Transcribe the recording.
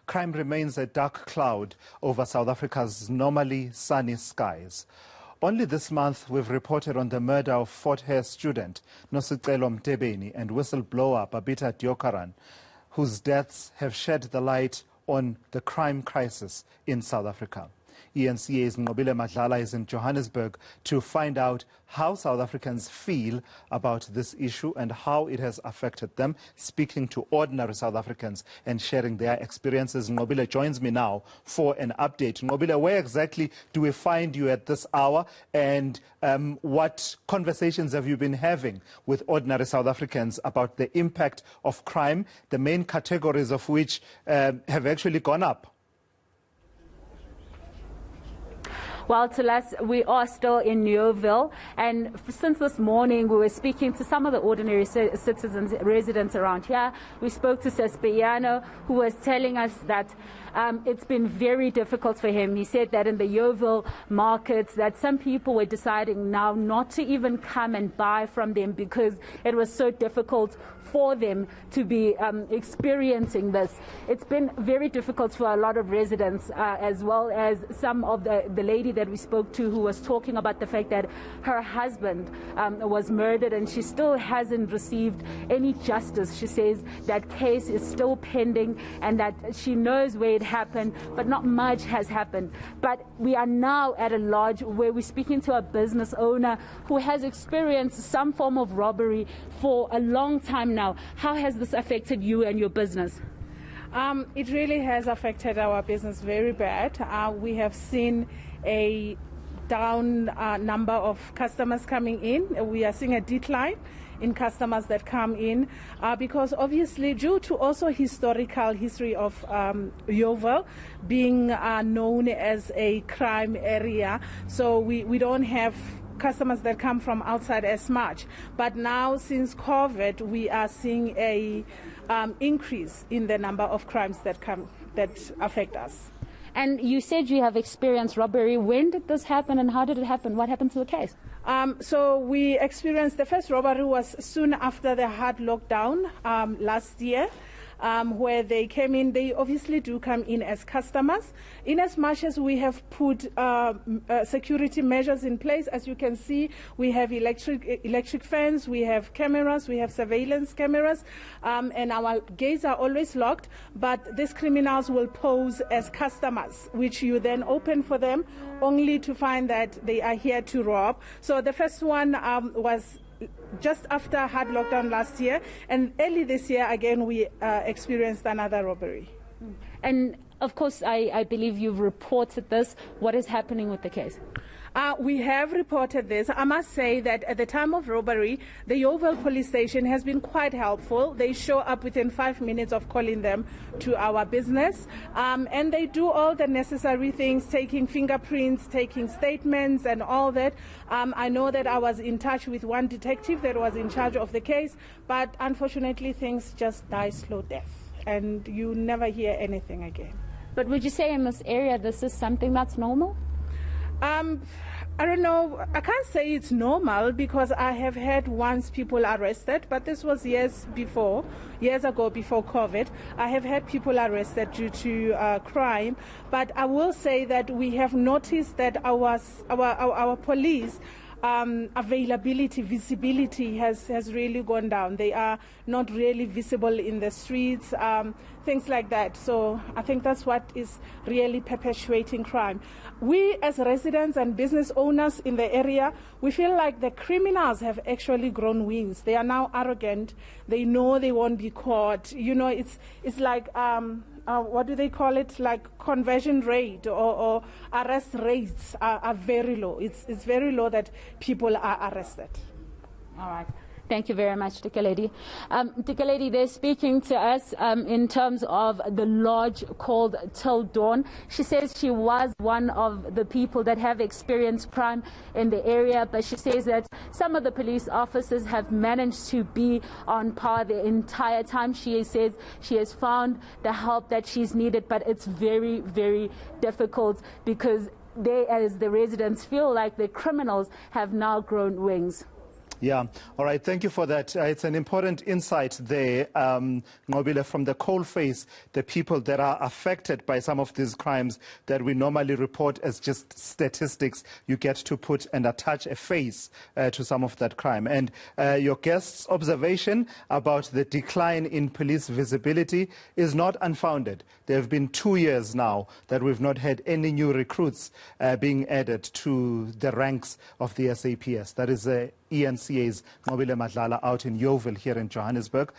crime remains a dark cloud over South Africa's normally sunny skies. Only this month, we've reported on the murder of Fort Hare student Nqobile Madlala and whistleblower Babita Deokaran, whose deaths have shed the light on the crime crisis in South Africa. eNCA's Nqobile Madlala is in Johannesburg to find out how South Africans feel about this issue and how it has affected them, speaking to ordinary South Africans and sharing their experiences. Nqobile joins me now for an update. Nqobile, where exactly do we find you at this hour, and what conversations have you been having with ordinary South Africans about the impact of crime, the main categories of which have actually gone up? Well, to us, we are still in Yeoville, and since this morning we were speaking to some of the ordinary citizens, residents around here. We spoke to Sespiano, who was telling us that it's been very difficult for him. He said that in the Yeoville markets that some people were deciding now not to even come and buy from them because it was so difficult for them to be experiencing this. It's been very difficult for a lot of residents, as well as some of the lady that we spoke to who was talking about the fact that her husband was murdered and she still hasn't received any justice. She says that case is still pending and that she knows where it happened, but not much has happened. But we are now at a lodge where we're speaking to a business owner who has experienced some form of robbery for a long time now. How has this affected you and your business? It really has affected our business very bad. We have seen a down number of customers coming in. We are seeing a decline in customers that come in because obviously due to also historical history of Yeoville being known as a crime area, so we don't have customers that come from outside as much. But now since COVID, we are seeing a increase in the number of crimes that affect us. And you said you have experienced robbery. When did this happen and how did it happen? What happened to the case? So we experienced the first robbery was soon after the hard lockdown last year. Where they came in, they obviously do come in as customers. In as much as we have put security measures in place, as you can see, we have electric fence, we have cameras, we have surveillance cameras, and our gates are always locked. But these criminals will pose as customers, which you then open for them, only to find that they are here to rob. So the first one was just after hard lockdown last year, and early this year again we experienced another robbery. And of course I believe you've reported this. What is happening with the case? We have reported this. I must say that at the time of robbery, the Yeoville police station has been quite helpful. They show up within 5 minutes of calling them to our business, and they do all the necessary things, taking fingerprints, taking statements and all that. I know that I was in touch with one detective that was in charge of the case, but unfortunately things just die slow death and you never hear anything again. But would you say in this area this is something that's normal? I don't know. I can't say it's normal because I have had once people arrested, but this was years ago before COVID. I have had people arrested due to crime, but I will say that we have noticed that our police availability, visibility has really gone down. They are not really visible in the streets, things like that. So I think that's what is really perpetuating crime. We as residents and business owners in the area, we feel like the criminals have actually grown wings. They are now arrogant. They know they won't be caught. You know, it's like what do they call it? Like conversion rate or arrest rates are very low. It's very low that people are arrested. All right. Thank you very much, Dikeledi. Dikeledi, they're speaking to us in terms of the lodge called Till Dawn. She says she was one of the people that have experienced crime in the area, but she says that some of the police officers have managed to be on par the entire time. She says she has found the help that she's needed, but it's very, very difficult because they, as the residents, feel like the criminals have now grown wings. Yeah. All right. Thank you for that. It's an important insight there, Nqobile, from the coalface, the people that are affected by some of these crimes that we normally report as just statistics. You get to put and attach a face to some of that crime. And your guest's observation about the decline in police visibility is not unfounded. There have been 2 years now that we've not had any new recruits being added to the ranks of the SAPS. That is eNCA's Nqobile Madlala out in Yeoville here in Johannesburg.